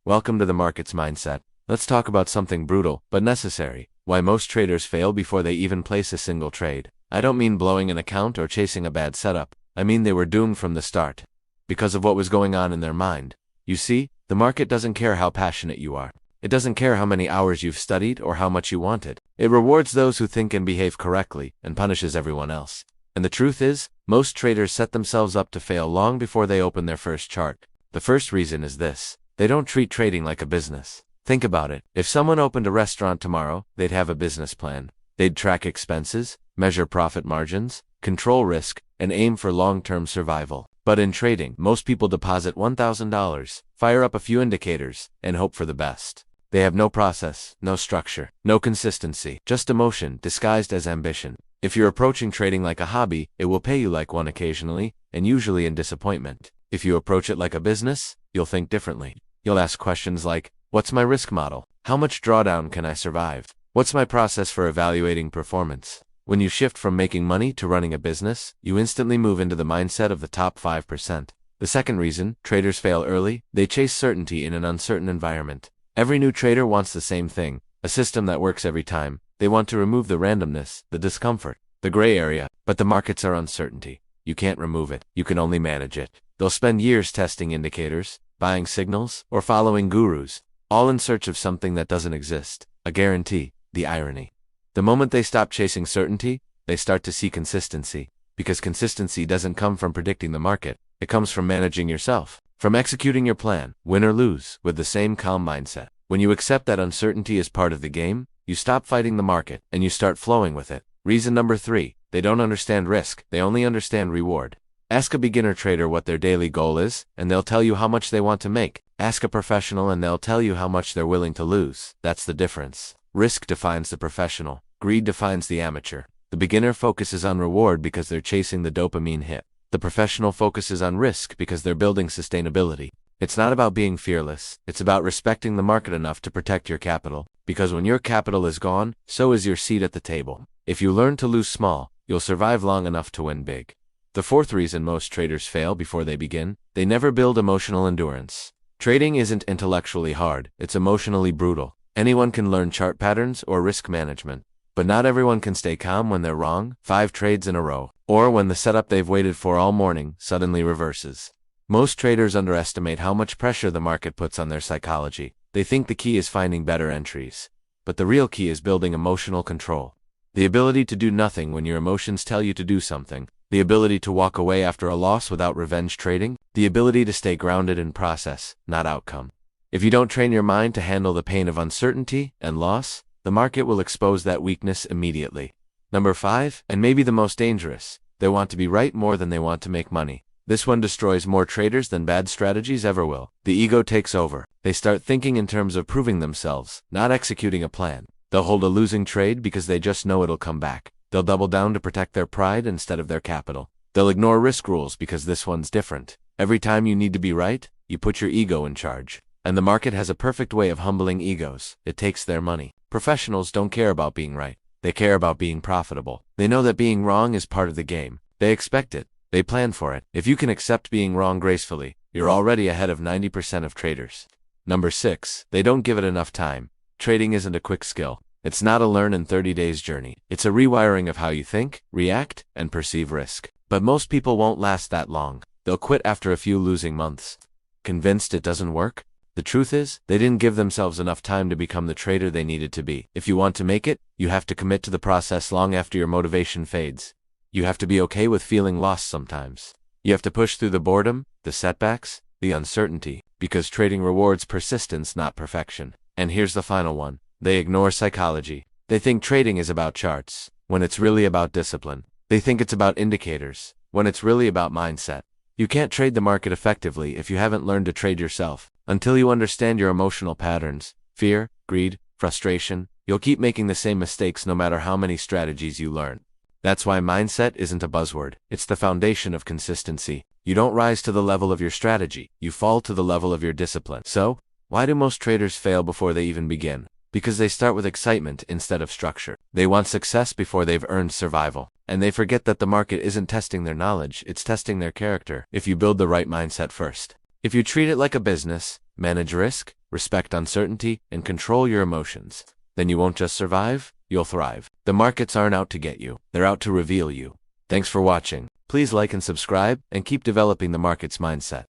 Welcome to the Markets Mindset. Let's talk about something brutal, but necessary. Why most traders fail before they even place a single trade. I don't mean blowing an account or chasing a bad setup. I mean they were doomed from the start. Because of what was going on in their mind. You see, the market doesn't care how passionate you are. It doesn't care how many hours you've studied or how much you want it. It rewards those who think and behave correctly, and punishes everyone else. And the truth is, most traders set themselves up to fail long before they open their first chart. The first reason is this. They don't treat trading like a business. Think about it. If someone opened a restaurant tomorrow, they'd have a business plan. They'd track expenses, measure profit margins, control risk, and aim for long-term survival. But in trading, most people deposit $1,000, fire up a few indicators, and hope for the best. They have no process, no structure, no consistency, just emotion disguised as ambition. If you're approaching trading like a hobby, it will pay you like one occasionally, and usually in disappointment. If you approach it like a business, you'll think differently. You'll ask questions like, what's my risk model? How much drawdown can I survive? What's my process for evaluating performance? When you shift from making money to running a business, you instantly move into the mindset of the top 5%. The second reason traders fail early, they chase certainty in an uncertain environment. Every new trader wants the same thing, a system that works every time. They want to remove the randomness, the discomfort, the gray area, but the markets are uncertainty. You can't remove it, you can only manage it. They'll spend years testing indicators, buying signals, or following gurus, all in search of something that doesn't exist, a guarantee, the irony. The moment they stop chasing certainty, they start to see consistency, because consistency doesn't come from predicting the market, it comes from managing yourself, from executing your plan, win or lose, with the same calm mindset. When you accept that uncertainty is part of the game, you stop fighting the market, and you start flowing with it. Reason number 3, they don't understand risk, they only understand reward. Ask a beginner trader what their daily goal is, and they'll tell you how much they want to make. Ask a professional and they'll tell you how much they're willing to lose. That's the difference. Risk defines the professional. Greed defines the amateur. The beginner focuses on reward because they're chasing the dopamine hit. The professional focuses on risk because they're building sustainability. It's not about being fearless. It's about respecting the market enough to protect your capital. Because when your capital is gone, so is your seat at the table. If you learn to lose small, you'll survive long enough to win big. The fourth reason most traders fail before they begin, they never build emotional endurance. Trading isn't intellectually hard, it's emotionally brutal. Anyone can learn chart patterns or risk management. But not everyone can stay calm when they're wrong, 5 trades in a row, or when the setup they've waited for all morning suddenly reverses. Most traders underestimate how much pressure the market puts on their psychology. They think the key is finding better entries. But the real key is building emotional control. The ability to do nothing when your emotions tell you to do something. The ability to walk away after a loss without revenge trading. The ability to stay grounded in process, not outcome. If you don't train your mind to handle the pain of uncertainty and loss, the market will expose that weakness immediately. Number 5, and maybe the most dangerous, they want to be right more than they want to make money. This one destroys more traders than bad strategies ever will. The ego takes over. They start thinking in terms of proving themselves, not executing a plan. They'll hold a losing trade because they just know it'll come back. They'll double down to protect their pride instead of their capital. They'll ignore risk rules because this one's different. Every time you need to be right, you put your ego in charge. And the market has a perfect way of humbling egos. It takes their money. Professionals don't care about being right. They care about being profitable. They know that being wrong is part of the game. They expect it. They plan for it. If you can accept being wrong gracefully, you're already ahead of 90% of traders. Number 6, they don't give it enough time. Trading isn't a quick skill. It's not a learn in 30 days journey. It's a rewiring of how you think, react, and perceive risk. But most people won't last that long. They'll quit after a few losing months. Convinced it doesn't work? The truth is, they didn't give themselves enough time to become the trader they needed to be. If you want to make it, you have to commit to the process long after your motivation fades. You have to be okay with feeling lost sometimes. You have to push through the boredom, the setbacks, the uncertainty, because trading rewards persistence, not perfection. And here's the final one. They ignore psychology. They think trading is about charts, when it's really about discipline. They think it's about indicators, when it's really about mindset. You can't trade the market effectively if you haven't learned to trade yourself. Until you understand your emotional patterns, fear, greed, frustration, you'll keep making the same mistakes no matter how many strategies you learn. That's why mindset isn't a buzzword. It's the foundation of consistency. You don't rise to the level of your strategy. You fall to the level of your discipline. So, why do most traders fail before they even begin? Because they start with excitement instead of structure. They want success before they've earned survival. And they forget that the market isn't testing their knowledge, it's testing their character if you build the right mindset first. If you treat it like a business, manage risk, respect uncertainty, and control your emotions. Then you won't just survive, you'll thrive. The markets aren't out to get you, they're out to reveal you. Thanks for watching. Please like and subscribe, and keep developing the market's mindset.